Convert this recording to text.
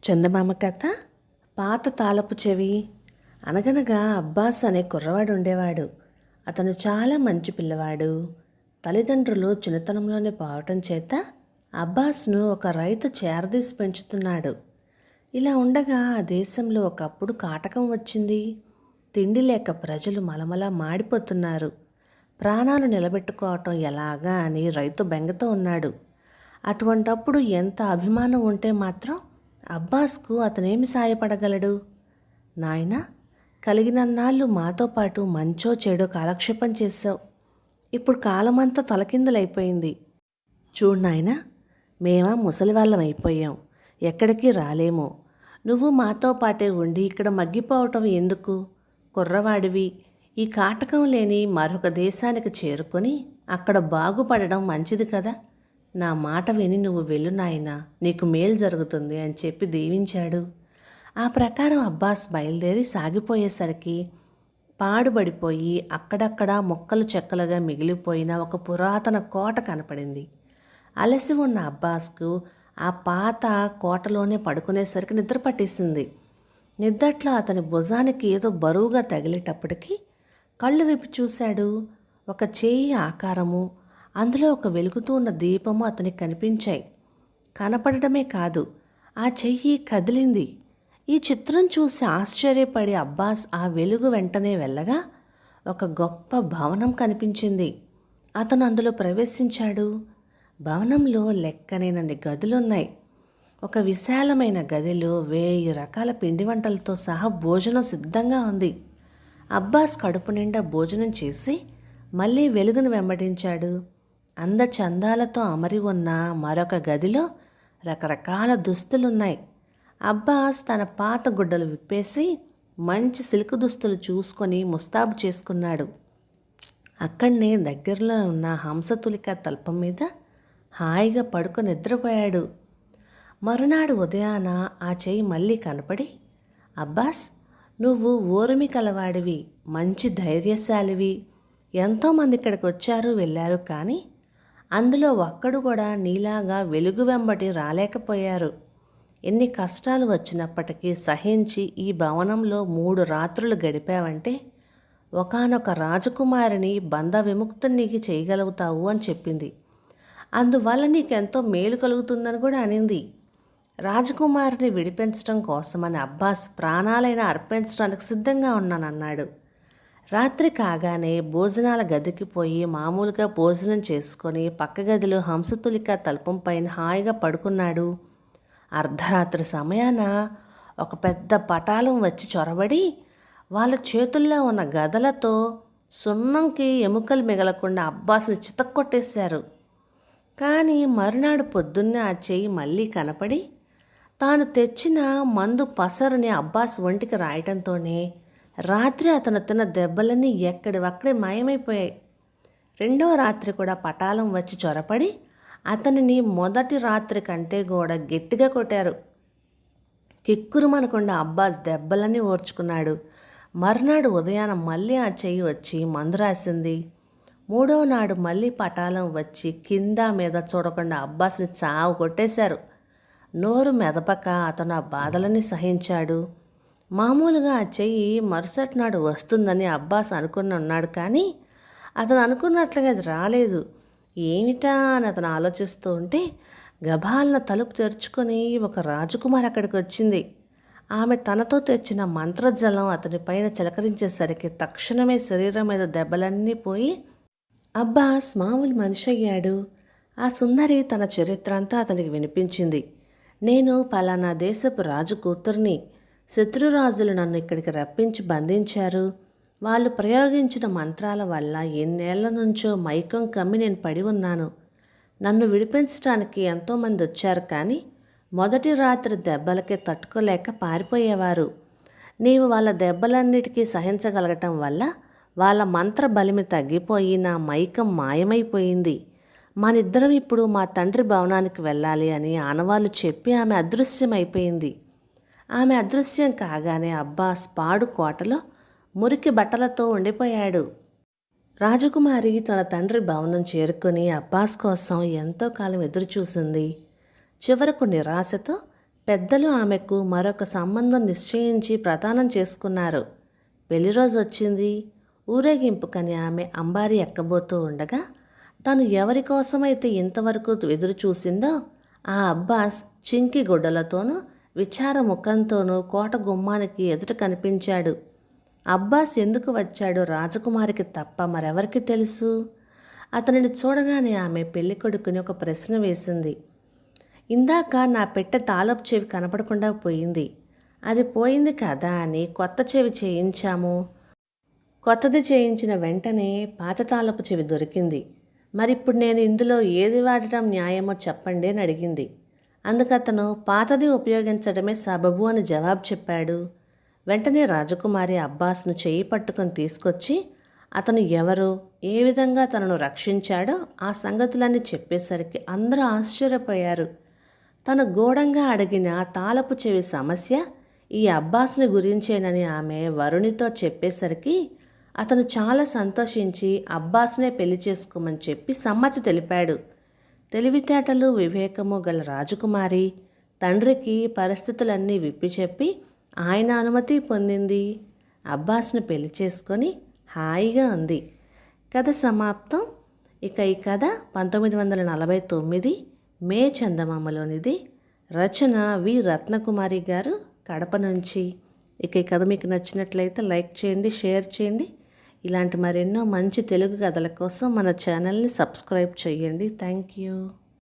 చందమామ కథ పాత తాళపు చెవి. అనగనగా అబ్బాస్ అనే కుర్రవాడు ఉండేవాడు. అతను చాలా మంచి పిల్లవాడు. తల్లిదండ్రులు చిన్నతనంలోనే పోవటం చేత అబ్బాస్ను ఒక రైతు చేరదీసి పెంచుతున్నాడు. ఇలా ఉండగా ఆ దేశంలో ఒకప్పుడు కాటకం వచ్చింది. తిండి లేక ప్రజలు మలమల మాడిపోతున్నారు. ప్రాణాలు నిలబెట్టుకోవటం ఎలాగా అని రైతు బెంగతో ఉన్నాడు. అటువంటప్పుడు ఎంత అభిమానం ఉంటే మాత్రం అబ్బాస్కు అతనేమి సాయపడగలడు? నాయనా, కలిగినన్నాళ్ళు మాతో పాటు మంచో చెడో కాలక్షేపం చేశావు. ఇప్పుడు కాలమంతా తలకిందులైపోయింది. చూడు నాయనా, మేమా ముసలివాళ్ళం అయిపోయాం, ఎక్కడికి రాలేము. నువ్వు మాతో పాటే ఉండి ఇక్కడ మగ్గిపోవటం ఎందుకు? కుర్రవాడివి, ఈ కాటకం లేని మరొక దేశానికి చేరుకొని అక్కడ బాగుపడడం మంచిది కదా. నా మాట విని నువ్వు వెళ్ళు నాయనా, నీకు మేలు జరుగుతుంది అని చెప్పి దీవించాడు. ఆ ప్రకారం అబ్బాస్ బయలుదేరి సాగిపోయేసరికి పాడుబడిపోయి అక్కడక్కడ మొక్కలు చెక్కలుగా మిగిలిపోయిన ఒక పురాతన కోట కనపడింది. అలసి ఉన్న అబ్బాస్కు ఆ పాత కోటలోనే పడుకునేసరికి నిద్ర పట్టేసింది. నిద్దట్లో అతని భుజానికి ఏదో బరువుగా తగిలేటప్పటికీ కళ్ళు విప్పి చూశాడు. ఒక చేయి ఆకారము, అందులో ఒక వెలుగుతూ ఉన్న దీపము అతనికి కనిపించాయి. కనపడటమే కాదు, ఆ చెయ్యి కదిలింది. ఈ చిత్రం చూసి ఆశ్చర్యపడి అబ్బాస్ ఆ వెలుగు వెంటనే వెళ్ళగా ఒక గొప్ప భవనం కనిపించింది. అతను అందులో ప్రవేశించాడు. భవనంలో లెక్కనేనన్ని గదులున్నాయి. ఒక విశాలమైన గదిలో 1000 రకాల పిండి వంటలతో సహా భోజనం సిద్ధంగా ఉంది. అబ్బాస్ కడుపు నిండా భోజనం చేసి మళ్ళీ వెలుగును వెంబడించాడు. అందచందాలతో అమరి ఉన్న మరొక గదిలో రకరకాల దుస్తులున్నాయి. అబ్బాస్ తన పాత గుడ్డలు విప్పేసి మంచి సిల్క్ దుస్తులు చూసుకొని ముస్తాబు చేసుకున్నాడు. అక్కడనే దగ్గరలో ఉన్న హంసతులిక తల్పం మీద హాయిగా పడుకొని నిద్రపోయాడు. మరునాడు ఉదయాన ఆ చెయ్యి మళ్ళీ కనపడి, అబ్బాస్, నువ్వు ఓర్మి కలవాడివి, మంచి ధైర్యశాలివి. ఎంతోమంది ఇక్కడికి వచ్చారు వెళ్ళారు, కానీ అందులో ఒక్కడు కూడా నీలాగా వెలుగు వెంబడి రాలేకపోయారు. ఎన్ని కష్టాలు వచ్చినప్పటికీ సహించి ఈ భవనంలో 3 రాత్రులు గడిపావంటే ఒకానొక రాజకుమారిని బంధ విముక్తునికి చేయగలుగుతావు అని చెప్పింది. అందువల్ల నీకెంతో మేలు కలుగుతుందని కూడా అనింది. రాజకుమారిని విడిపించడం కోసమని అబ్బాస్ ప్రాణాలైనా అర్పించడానికి సిద్ధంగా ఉన్నానన్నాడు. రాత్రి కాగానే భోజనాల గదికి పోయి మామూలుగా భోజనం చేసుకొని పక్క గదిలో హంసతులిక తల్పం పైన హాయిగా పడుకున్నాడు. అర్ధరాత్రి సమయాన ఒక పెద్ద పటాలం వచ్చి చొరబడి వాళ్ళ చేతుల్లో ఉన్న గదలతో సున్నంకి ఎముకలు మిగలకుండా అబ్బాస్ని చితక్కొట్టేశారు. కానీ మరునాడు పొద్దున్నే ఆ చెయ్యి మళ్ళీ కనపడి తాను తెచ్చిన మందు పసరుని అబ్బాస్ ఒంటికి రాయటంతోనే రాత్రి అతను తిన్న దెబ్బలన్నీ ఎక్కడివక్కడే మాయమైపోయాయి. 2వ రాత్రి కూడా పటాలం వచ్చి చొరపడి అతనిని మొదటి రాత్రి కంటే కూడా గట్టిగా కొట్టారు. కిక్కురుమనకుండా అబ్బాస్ దెబ్బలన్నీ ఓర్చుకున్నాడు. మర్నాడు ఉదయాన మళ్ళీ ఆ చెయ్యి వచ్చి మందు రాసింది. 3వ నాడు మళ్ళీ పటాలం వచ్చి కింద మీద చూడకుండా అబ్బాస్ని చావు కొట్టేశారు. నోరు మెదపక అతను ఆ బాధలని సహించాడు. మామూలుగా ఆ చెయ్యి మరుసటి నాడు వస్తుందని అబ్బాస్ అనుకుని ఉన్నాడు, కానీ అతను అనుకున్నట్లుగా అది రాలేదు. ఏమిటా అని అతను ఆలోచిస్తూ ఉంటే గభాలన తలుపు తెరుచుకొని ఒక రాజకుమారి అక్కడికి వచ్చింది. ఆమె తనతో తెచ్చిన మంత్రజలం అతని పైన చిలకరించేసరికి తక్షణమే శరీరం మీద దెబ్బలన్నీ పోయి అబ్బాస్ మామూలు మనిషి అయ్యాడు. ఆ సుందరి తన చరిత్ర అంతా అతనికి వినిపించింది. నేను పలానా దేశపు రాజు కూతుర్ని. శత్రురాజులు నన్ను ఇక్కడికి రప్పించి బంధించారు. వాళ్ళు ప్రయోగించిన మంత్రాల వల్ల ఎన్నేళ్ల నుంచో మైకం కమ్మి నేను పడి ఉన్నాను. నన్ను విడిపించడానికి ఎంతోమంది వచ్చారు, కానీ మొదటి రాత్రి దెబ్బలకే తట్టుకోలేక పారిపోయేవారు. నీవు వాళ్ళ దెబ్బలన్నిటికీ సహించగలగటం వల్ల వాళ్ళ మంత్ర బలిమి తగ్గిపోయి నా మైకం మాయమైపోయింది. మనిద్దరం ఇప్పుడు మా తండ్రి భవనానికి వెళ్ళాలి అని ఆనవాళ్ళు చెప్పి ఆమె అదృశ్యమైపోయింది. ఆమె అదృశ్యం కాగానే అబ్బాస్ పాడు కోటలో మురికి బట్టలతో ఉండిపోయాడు. రాజకుమారి తన తండ్రి భవనం చేరుకుని అబ్బాస్ కోసం ఎంతో కాలం ఎదురుచూసింది. చివరకు నిరాశతో పెద్దలు ఆమెకు మరొక సంబంధం నిశ్చయించి ప్రదానం చేసుకున్నారు. పెళ్లి రోజు వచ్చింది. ఊరేగింపుకని ఆమె అంబారి ఎక్కబోతూ ఉండగా తను ఎవరి కోసమైతే ఇంతవరకు ఎదురు చూసిందో ఆ అబ్బాస్ చింకి గుడ్డలతోనూ విచార ముఖంతోనూ కోట గుమ్మానికి ఎదుట కనిపించాడు. అబ్బాస్ ఎందుకు వచ్చాడో రాజకుమారికి తప్ప మరెవరికి తెలుసు? అతనిని చూడగానే ఆమె పెళ్ళికొడుకుని ఒక ప్రశ్న వేసింది. ఇందాక నా పెట్టె తాళపు చెవి కనపడకుండా పోయింది. అది పోయింది కదా అని కొత్త చెవి చేయించాము. కొత్తది చేయించిన వెంటనే పాత తాళపు చెవి దొరికింది. మరిప్పుడు నేను ఇందులో ఏది వాడటం న్యాయమో చెప్పండి అని అడిగింది. అందుకతను పాతది ఉపయోగించడమే సబబు అని జవాబు చెప్పాడు. వెంటనే రాజకుమారి అబ్బాస్ను చెయ్యి పట్టుకొని తీసుకొచ్చి అతను ఎవరో, ఏ విధంగా తనను రక్షించాడో ఆ సంగతులన్నీ చెప్పేసరికి అందరూ ఆశ్చర్యపోయారు. తను గూఢంగా అడిగిన తాళపు చెవి సమస్య ఈ అబ్బాస్ని గురించేనని ఆమె వరుణితో చెప్పేసరికి అతను చాలా సంతోషించి అబ్బాస్నే పెళ్లి చేసుకోమని చెప్పి సమ్మతి తెలిపాడు. తెలివితేటలు వివేకము గల రాజకుమారి తండ్రికి పరిస్థితులన్నీ విప్పి చెప్పి ఆయన అనుమతి పొందింది. అబ్బాస్ను పెళ్లి చేసుకొని హాయిగా ఉంది. కథ సమాప్తం. ఇక ఈ కథ 1949 మే చందమామలోనిది. రచన వి రత్నకుమారి గారు, కడప నుంచి. ఇక ఈ కథ మీకు నచ్చినట్లయితే లైక్ చేయండి, షేర్ చేయండి. ఇలాంటి మరెన్నో మంచి తెలుగు కథల కోసం మన ఛానల్ని సబ్స్క్రైబ్ చేయండి. Thank you.